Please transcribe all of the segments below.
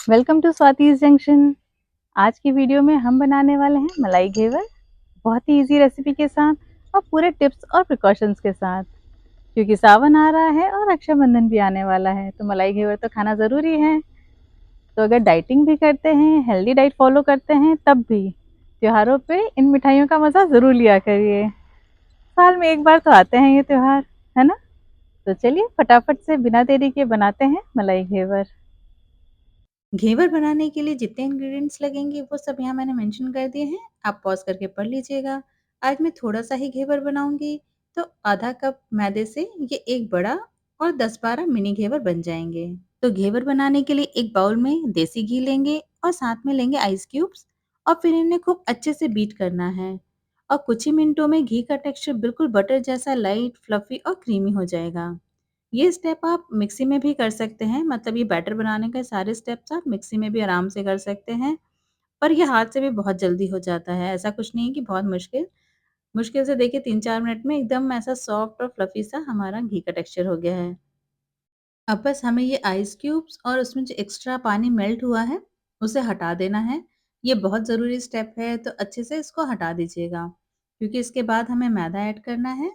Welcome to Swati's junction. आज की video में हम बनाने वाले हैं मलाई घेवर, बहुत ही इजी रेसिपी के साथ और पूरे टिप्स और प्रिकॉशंस के साथ। क्योंकि सावन आ रहा है और रक्षाबंधन भी आने वाला है, तो मलाई घेवर तो खाना ज़रूरी है। तो अगर डाइटिंग भी करते हैं, हेल्दी डाइट फॉलो करते हैं, तब भी त्योहारों पे इन मिठाइयों का मज़ा ज़रूर लिया करिए। साल में एक बार तो आते हैं ये त्योहार, है ना? तो चलिए फटाफट से बिना देरी के बनाते हैं मलाई घेवर। घेवर बनाने के लिए जितने इंग्रेडिएंट्स लगेंगे वो सब यहाँ मैंने मेंशन कर दिए हैं। आप पॉज करके पढ़ लीजिएगा। आज मैं थोड़ा सा ही घेवर बनाऊंगी, तो आधा कप मैदे से ये एक बड़ा और 10-12 मिनी घेवर बन जाएंगे। तो घेवर बनाने के लिए एक बाउल में देसी घी लेंगे और साथ में लेंगे आइस क्यूब्स और फिर इन्हें खूब अच्छे से बीट करना है। और कुछ ही मिनटों में घी का टेक्सचर बिल्कुल बटर जैसा लाइट, फ्लफी और क्रीमी हो जाएगा। ये स्टेप आप मिक्सी में भी कर सकते हैं, मतलब ये बैटर बनाने के सारे स्टेप्स आप मिक्सी में भी आराम से कर सकते हैं। पर ये हाथ से भी बहुत जल्दी हो जाता है, ऐसा कुछ नहीं है कि बहुत मुश्किल मुश्किल से देखिए 3-4 मिनट में एकदम ऐसा सॉफ्ट और फ्लफी सा हमारा घी का टेक्सचर हो गया है। अब बस हमें ये आइस क्यूब्स और उसमें जो एक्स्ट्रा पानी मेल्ट हुआ है उसे हटा देना है। ये बहुत ज़रूरी स्टेप है, तो अच्छे से इसको हटा दीजिएगा, क्योंकि इसके बाद हमें मैदा ऐड करना है।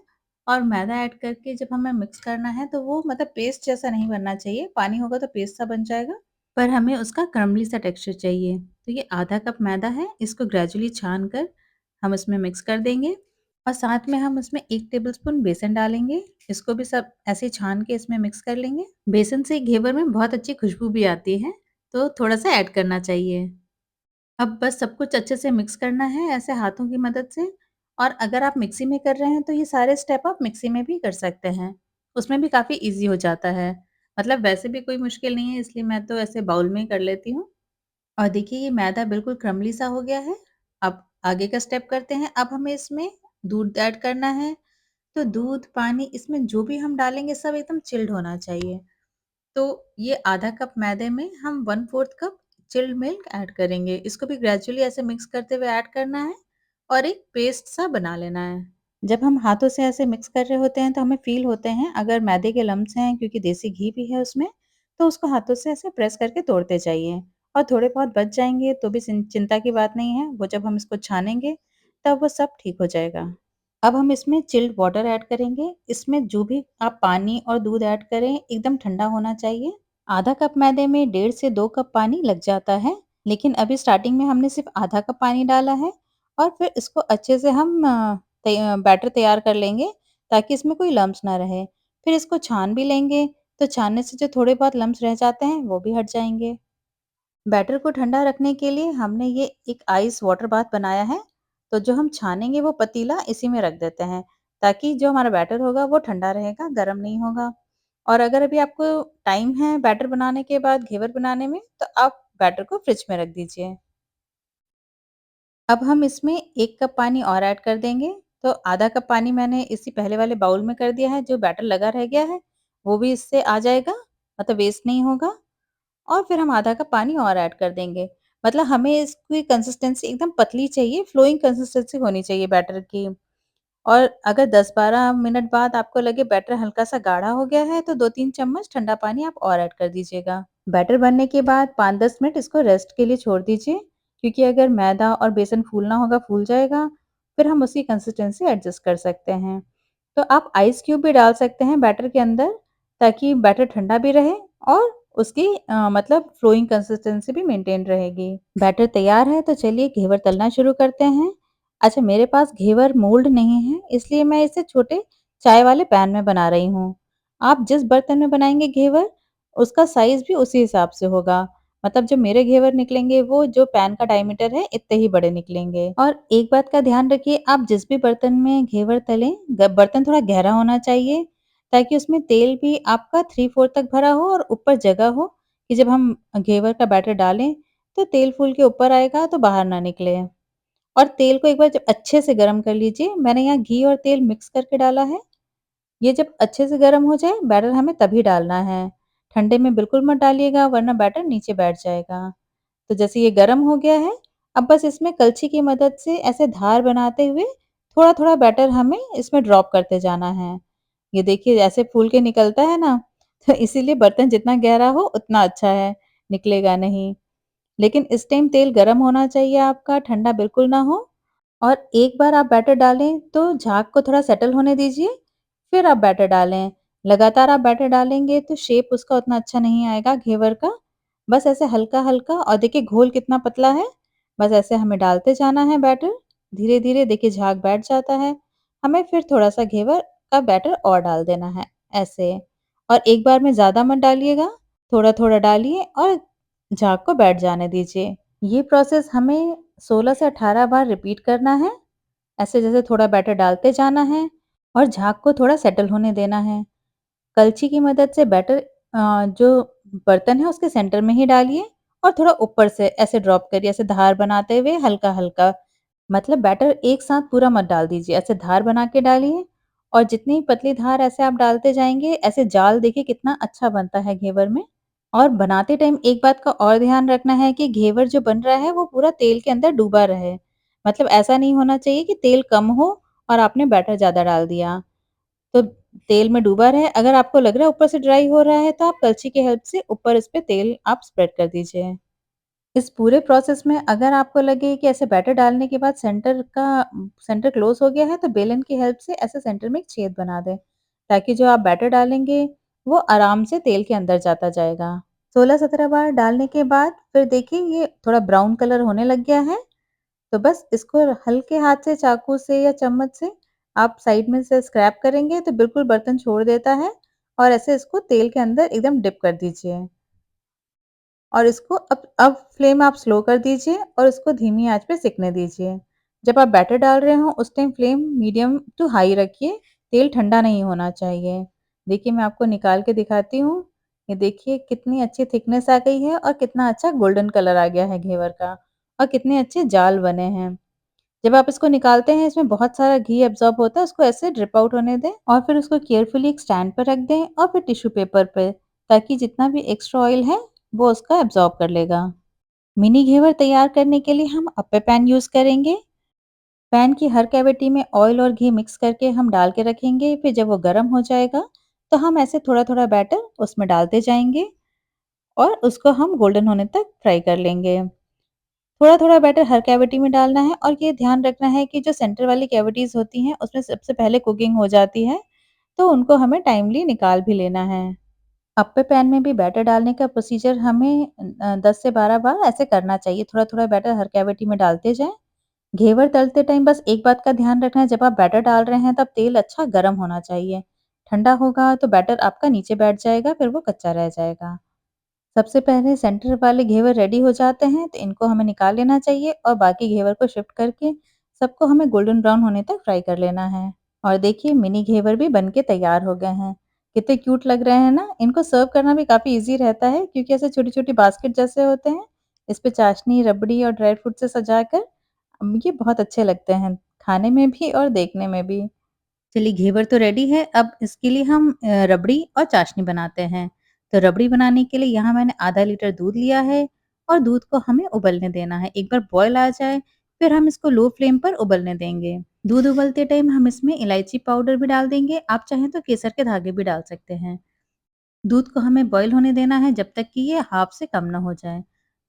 और मैदा ऐड करके जब हमें मिक्स करना है तो वो मतलब पेस्ट जैसा नहीं बनना चाहिए, पानी होगा तो पेस्ट सा बन जाएगा, पर हमें उसका क्रम्बली सा टेक्सचर चाहिए। तो ये आधा कप मैदा है, इसको ग्रेजुअली छान कर हम इसमें मिक्स कर देंगे और साथ में हम उसमें 1 टेबलस्पून बेसन डालेंगे। इसको भी सब ऐसे छान के इसमें मिक्स कर लेंगे। बेसन से घेवर में बहुत अच्छी खुशबू भी आती है, तो थोड़ा-सा ऐड करना चाहिए। अब बस सब कुछ अच्छे से मिक्स करना है ऐसे हाथों की मदद से। और अगर आप मिक्सी में कर रहे हैं तो ये सारे स्टेप आप मिक्सी में भी कर सकते हैं। उसमें भी काफ़ी ईज़ी हो जाता है। मतलब वैसे भी कोई मुश्किल नहीं है, इसलिए मैं तो ऐसे बाउल में ही कर लेती हूँ। और देखिए ये मैदा बिल्कुल क्रम्बली सा हो गया है। अब आगे का स्टेप करते हैं। अब हमें इसमें दूध ऐड करना है। तो दूध, पानी इसमें जो भी हम डालेंगे सब एकदम चिल्ड होना चाहिए। तो ये आधा कप मैदे में हम 1/4 कप चिल्ड मिल्क ऐड करेंगे। इसको भी ग्रेजुअली ऐसे मिक्स करते हुए ऐड करना है और एक पेस्ट सा बना लेना है। जब हम हाथों से ऐसे मिक्स कर रहे होते हैं तो हमें फ़ील होते हैं अगर मैदे के लम्प्स हैं, क्योंकि देसी घी भी है उसमें, तो उसको हाथों से ऐसे प्रेस करके तोड़ते जाइए। और थोड़े बहुत बच जाएँगे तो भी चिंता की बात नहीं है, वो जब हम इसको छानेंगे तब वो सब ठीक हो जाएगा। अब हम इसमें चिल्ड वाटर ऐड करेंगे। इसमें जो भी आप पानी और दूध ऐड करें एकदम ठंडा होना चाहिए। आधा कप मैदे में 1.5 से 2 कप पानी लग जाता है, लेकिन अभी स्टार्टिंग में हमने सिर्फ आधा कप पानी डाला है। और फिर इसको अच्छे से हम बैटर तैयार कर लेंगे, ताकि इसमें कोई लम्प्स ना रहे। फिर इसको छान भी लेंगे, तो छानने से जो थोड़े बहुत लम्प्स रह जाते हैं वो भी हट जाएंगे। बैटर को ठंडा रखने के लिए हमने ये एक आइस वाटर बाथ बनाया है। तो जो हम छानेंगे वो पतीला इसी में रख देते हैं, ताकि जो हमारा बैटर होगा वो ठंडा रहेगा, गर्म नहीं होगा। और अगर अभी आपको टाइम है बैटर बनाने के बाद घेवर बनाने में, तो आप बैटर को फ्रिज में रख दीजिए। अब हम इसमें 1 कप पानी और ऐड कर देंगे। तो आधा कप पानी मैंने इसी पहले वाले बाउल में कर दिया है, जो बैटर लगा रह गया है वो भी इससे आ जाएगा, मतलब वेस्ट नहीं होगा। और फिर हम आधा कप पानी और ऐड कर देंगे। मतलब हमें इसकी कंसिस्टेंसी एकदम पतली चाहिए, फ्लोइंग कंसिस्टेंसी होनी चाहिए बैटर की। और अगर 10-12 मिनट बाद आपको लगे बैटर हल्का-सा गाढ़ा हो गया है, तो 2-3 चम्मच ठंडा पानी आप और ऐड कर दीजिएगा। बैटर बनने के बाद 5-10 मिनट इसको रेस्ट के लिए छोड़ दीजिए, क्योंकि अगर मैदा और बेसन फूलना होगा, फूल जाएगा। फिर हम उसकी कंसिस्टेंसी एडजस्ट कर सकते हैं। तो आप आइस क्यूब भी डाल सकते हैं बैटर के अंदर, ताकि बैटर ठंडा भी रहे और उसकी मतलब फ्लोइंग कंसिस्टेंसी भी मेंटेन रहेगी। बैटर तैयार है, तो चलिए घेवर तलना शुरू करते हैं। अच्छा, मेरे पास घेवर मोल्ड नहीं है, इसलिए मैं इसे छोटे चाय वाले पैन में बना रही हूँ। आप जिस बर्तन में बनाएंगे घेवर, उसका साइज़ भी उसी हिसाब से होगा। मतलब जो मेरे घेवर निकलेंगे वो जो पैन का डायमीटर है इतने ही बड़े निकलेंगे। और एक बात का ध्यान रखिए, आप जिस भी बर्तन में घेवर तलें, बर्तन थोड़ा गहरा होना चाहिए, ताकि उसमें तेल भी आपका 3/4 तक भरा हो और ऊपर जगह हो, कि जब हम घेवर का बैटर डालें तो तेल फूल के ऊपर आएगा, तो बाहर ना निकले। और तेल को एक बार जब अच्छे से गरम कर लीजिए। मैंने यहाँ घी और तेल मिक्स करके डाला है। ये जब अच्छे से गरम हो जाए, बैटर हमें तभी डालना है। ठंडे में बिल्कुल मत डालिएगा, वरना बैटर नीचे बैठ जाएगा। तो जैसे ये गरम हो गया है, अब बस इसमें कलछी की मदद से ऐसे धार बनाते हुए थोड़ा-थोड़ा बैटर हमें इसमें ड्रॉप करते जाना है। ये देखिए ऐसे फूल के निकलता है ना, तो इसीलिए बर्तन जितना गहरा हो उतना अच्छा है। निकलेगा नहीं। लेकिन इस टाइम तेल गरम होना चाहिए आपका, ठंडा बिल्कुल ना हो। और एक बार आप बैटर डालें तो झाग को थोड़ा सेटल होने दीजिए, फिर आप बैटर डालें। लगातार आप बैटर डालेंगे तो शेप उसका उतना अच्छा नहीं आएगा घेवर का। बस ऐसे हल्का-हल्का, और देखिए घोल कितना पतला है, बस ऐसे हमें डालते जाना है बैटर। धीरे-धीरे देखिए झाग बैठ जाता है। हमें फिर थोड़ा-सा घेवर का बैटर और डाल देना है, ऐसे। और एक बार में ज़्यादा मत डालिएगा, थोड़ा-थोड़ा डालिए और झाग को बैठ जाने दीजिए। ये प्रोसेस हमें 16 से 18 बार रिपीट करना है। ऐसे जैसे थोड़ा बैटर डालते जाना है और झाग को थोड़ा सेटल होने देना है। कलछी की मदद से बैटर जो बर्तन है उसके सेंटर में ही डालिए और थोड़ा ऊपर से ऐसे ड्रॉप करिए, ऐसे धार बनाते हुए हल्का-हल्का। मतलब बैटर एक साथ पूरा मत डाल दीजिए, ऐसे धार बना के डालिए। और जितनी पतली धार ऐसे आप डालते जाएँगे, ऐसे जाल देखिए कितना अच्छा बनता है घेवर में। और बनाते टाइम एक बात का और ध्यान रखना है कि घेवर जो बन रहा है वो पूरा तेल के अंदर डूबा रहे। मतलब ऐसा नहीं होना चाहिए कि तेल कम हो और आपने बैटर ज़्यादा डाल दिया। तो तेल में डूबा रहे, अगर आपको लग रहा है ऊपर से ड्राई हो रहा है तो आप कलछी की हेल्प से ऊपर इस पे तेल आप स्प्रेड कर दीजिए। इस पूरे प्रोसेस में अगर आपको लगे कि ऐसे बैटर डालने के बाद सेंटर क्लोज़ हो गया है, तो बेलन की हेल्प से ऐसे सेंटर में एक छेद बना दें, ताकि जो आप बैटर डालेंगे वो आराम से तेल के अंदर जाता जाएगा। 16-17 बार डालने के बाद फिर देखिए ये थोड़ा ब्राउन कलर होने लग गया है, तो बस इसको हल्के हाथ से चाकू से या चम्मच से आप साइड में से स्क्रैप करेंगे तो बिल्कुल बर्तन छोड़ देता है। और ऐसे इसको तेल के अंदर एकदम डिप कर दीजिए। और इसको अब फ्लेम आप स्लो कर दीजिए और इसको धीमी आँच पे सिकने दीजिए। जब आप बैटर डाल रहे हों उस time flame medium to high रखिए, तेल ठंडा नहीं होना चाहिए। देखिए मैं आपको निकाल के दिखाती हूँ। ये देखिए कितनी अच्छी थिकनेस आ गई है और कितना अच्छा गोल्डन कलर आ गया है घेवर का और कितने अच्छे जाल बने हैं। जब आप इसको निकालते हैं इसमें बहुत सारा घी एब्ज़ॉर्ब होता है, उसको ऐसे ड्रिप आउट होने दें और फिर उसको केयरफुली एक स्टैंड पर रख दें और फिर टिश्यू पेपर पे, ताकि जितना भी एक्स्ट्रा ऑयल है वो उसका एब्ज़ॉर्ब कर लेगा। मिनी घेवर तैयार करने के लिए हम अप्पे पैन यूज़ करेंगे। पैन की हर कैविटी में ऑयल और घी मिक्स करके हम डाल के रखेंगे, फिर जब वो गर्म हो जाएगा तो हम ऐसे थोड़ा-थोड़ा बैटर उसमें डालते जाएँगे और उसको हम गोल्डन होने तक फ्राई कर लेंगे। थोड़ा-थोड़ा बैटर हर कैविटी में डालना है और ये ध्यान रखना है कि जो सेंटर वाली कैविटीज़ होती हैं, उसमें सबसे पहले कुकिंग हो जाती है, तो उनको हमें टाइमली निकाल भी लेना है। अप्पे पैन में भी बैटर डालने का प्रोसीजर हमें 10 से 12 बार ऐसे करना चाहिए, थोड़ा-थोड़ा बैटर हर कैविटी में डालते जाएँ। घेवर तलते टाइम बस एक बात का ध्यान रखना है, जब आप बैटर डाल रहे हैं तब तेल अच्छा गरम होना चाहिए। ठंडा होगा तो बैटर आपका नीचे बैठ जाएगा, फिर वो कच्चा रह जाएगा। सबसे पहले सेंटर वाले घेवर रेडी हो जाते हैं, तो इनको हमें निकाल लेना चाहिए और बाकी घेवर को शिफ्ट करके सबको हमें गोल्डन ब्राउन होने तक फ्राई कर लेना है। और देखिए मिनी घेवर भी बनके तैयार हो गए हैं। कितने क्यूट लग रहे हैं ना? इनको सर्व करना भी काफ़ी ईज़ी रहता है क्योंकि ऐसे छोटी-छोटी बास्केट जैसे होते हैं। इस पे चाशनी, रबड़ी और ड्राई फ्रूट से सजाकर ये बहुत अच्छे लगते हैं, खाने में भी और देखने में भी। चलिए घेवर तो रेडी है, अब इसके लिए हम रबड़ी और चाशनी बनाते हैं। तो रबड़ी बनाने के लिए यहाँ मैंने आधा लीटर दूध लिया है और दूध को हमें उबलने देना है। एक बार बॉयल आ जाए, फिर हम इसको लो फ्लेम पर उबलने देंगे। दूध उबलते टाइम हम इसमें इलायची पाउडर भी डाल देंगे, आप चाहें तो केसर के धागे भी डाल सकते हैं। दूध को हमें बॉयल होने देना है जब तक कि ये हाफ से कम ना हो जाए।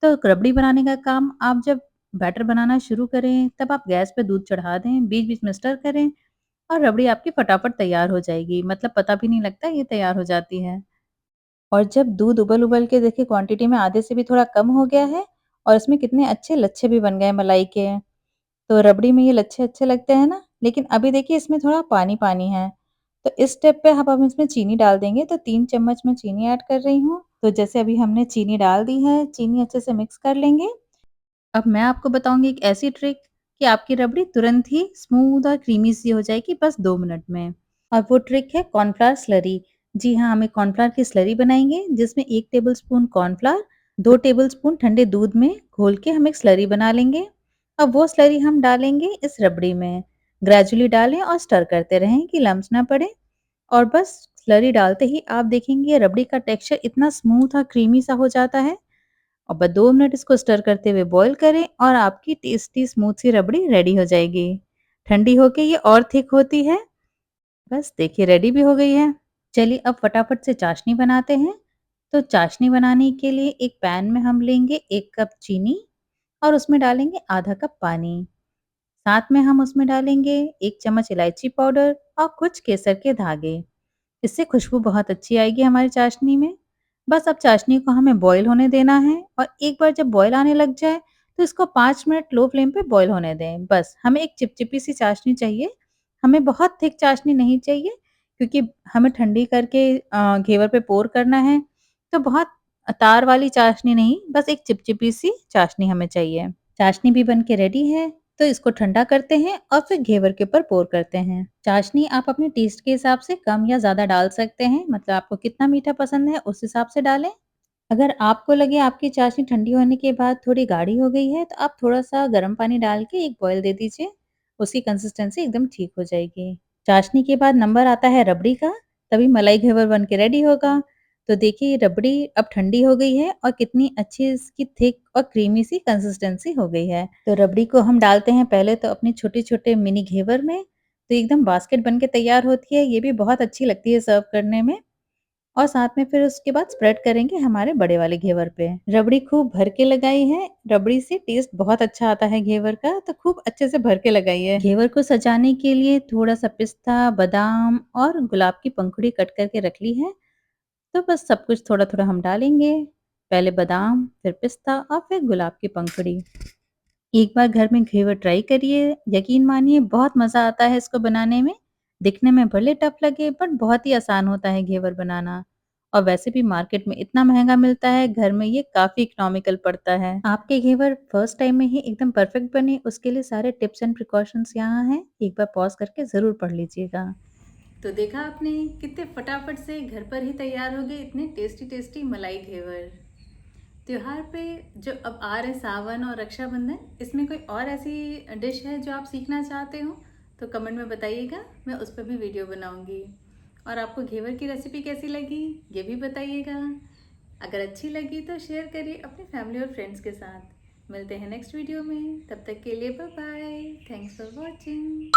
तो रबड़ी बनाने का काम आप जब बैटर बनाना शुरू करें, तब आप गैस पे दूध चढ़ा दें, बीच-बीच में स्टर करें और रबड़ी आपकी फटाफट तैयार हो जाएगी, मतलब पता भी नहीं लगता ये तैयार हो जाती है। और जब दूध उबल-उबल के देखिए क्वांटिटी में आधे से भी थोड़ा कम हो गया है और इसमें कितने अच्छे लच्छे भी बन गए हैं मलाई के। तो रबड़ी में ये लच्छे अच्छे लगते हैं ना, लेकिन अभी देखिए इसमें थोड़ा पानी-पानी है। तो इस स्टेप पे अब हम इसमें चीनी डाल देंगे, तो 3 चम्मच मैं चीनी ऐड कर रही हूँ। तो जैसे अभी हमने चीनी डाल दी है, चीनी अच्छे से मिक्स कर लेंगे। अब मैं आपको बताऊँगी एक ऐसी ट्रिक कि आपकी रबड़ी तुरंत ही स्मूथ और क्रीमी सी हो जाएगी बस 2 मिनट में। और वो ट्रिक है कॉर्नफ्लावर स्लरी। जी हाँ, हम एक कॉर्नफ्लावर की स्लरी बनाएँगे जिसमें 1 टेबलस्पून कॉर्नफ्लावर, 2 टेबलस्पून ठंडे दूध में घोल के हम एक स्लरी बना लेंगे। अब वो स्लरी हम डालेंगे इस रबड़ी में। ग्रेजुअली डालें और स्टर करते रहें कि लम्स ना पड़े। और बस स्लरी डालते ही आप देखेंगे रबड़ी का टेक्सचर इतना स्मूथ और क्रीमी सा हो जाता है। और बस 2 मिनट इसको स्टर करते हुए बॉयल करें और आपकी टेस्टी स्मूथ सी रबड़ी रेडी हो जाएगी। ठंडी होके ये और थिक होती है। बस देखिए रेडी भी हो गई है। चलिए अब फटाफट से चाशनी बनाते हैं। तो चाशनी बनाने के लिए एक पैन में हम लेंगे 1 कप चीनी और उसमें डालेंगे आधा कप पानी। साथ में हम उसमें डालेंगे 1 चम्मच इलायची पाउडर और कुछ केसर के धागे। इससे खुशबू बहुत अच्छी आएगी हमारी चाशनी में। बस अब चाशनी को हमें बॉईल होने देना है और एक बार जब बॉईल आने लग जाए तो इसको 5 मिनट लो फ्लेम पे बॉईल होने दें। बस हमें एक चिपचिपी सी चाशनी चाहिए, हमें बहुत थिक चाशनी नहीं चाहिए क्योंकि हमें ठंडी करके घेवर पे पोर करना है, तो बहुत तार वाली चाशनी नहीं, बस एक चिपचिपी सी चाशनी हमें चाहिए। चाशनी भी बन के रेडी है, तो इसको ठंडा करते हैं और फिर घेवर के ऊपर पोर करते हैं। चाशनी आप अपने टेस्ट के हिसाब से कम या ज़्यादा डाल सकते हैं, मतलब आपको कितना मीठा पसंद है उस हिसाब से डालें। अगर आपको लगे आपकी चाशनी ठंडी होने के बाद थोड़ी गाढ़ी हो गई है, तो आप थोड़ा-सा गर्म पानी डाल के एक बॉयल दे दीजिए, उसकी कंसिस्टेंसी एकदम ठीक हो जाएगी। चाशनी के बाद नंबर आता है रबड़ी का, तभी मलाई घेवर बन के रेडी होगा। तो देखिए ये रबड़ी अब ठंडी हो गई है और कितनी अच्छी इसकी थिक और क्रीमी सी कंसिस्टेंसी हो गई है। तो रबड़ी को हम डालते हैं पहले तो अपने छोटे-छोटे मिनी घेवर में, तो एकदम बास्केट बन के तैयार होती है, ये भी बहुत अच्छी लगती है सर्व करने में। और साथ में फिर उसके बाद स्प्रेड करेंगे हमारे बड़े वाले घेवर पे। रबड़ी खूब भर के लगाई है, रबड़ी से टेस्ट बहुत अच्छा आता है घेवर का, तो खूब अच्छे से भर के लगाइए। घेवर को सजाने के लिए थोड़ा-सा पिस्ता, बादाम और गुलाब की पंखुड़ी कट करके रख ली है, तो बस सब कुछ थोड़ा-थोड़ा हम डालेंगे। पहले बादाम, फिर पिस्ता और फिर गुलाब की पंखुड़ी। एक बार घर में घेवर ट्राई करिए, यकीन मानिए बहुत मज़ा आता है इसको बनाने में। दिखने में भले टफ लगे बट बहुत ही आसान होता है घेवर बनाना। और वैसे भी मार्केट में इतना महँगा मिलता है, घर में ये काफ़ी इकोनॉमिकल पड़ता है। आपके घेवर फर्स्ट टाइम में ही एकदम परफेक्ट बने उसके लिए सारे टिप्स एंड प्रिकॉशंस यहाँ हैं। एक बार पॉज़ करके ज़रूर पढ़ लीजिएगा। तो देखा आपने कितने फटाफट से घर पर ही तैयार हो गए इतने टेस्टी टेस्टी मलाई घेवर। त्योहार पे जो अब आ रहे सावन और रक्षाबंधन, इसमें कोई और ऐसी डिश है जो आप सीखना चाहते हो तो कमेंट में बताइएगा, मैं उस पर भी वीडियो बनाऊंगी। और आपको घेवर की रेसिपी कैसी लगी ये भी बताइएगा। अगर अच्छी लगी तो शेयर करिए अपनी फैमिली और फ्रेंड्स के साथ। मिलते हैं नेक्स्ट वीडियो में, तब तक के लिए bye bye. Thanks for watching.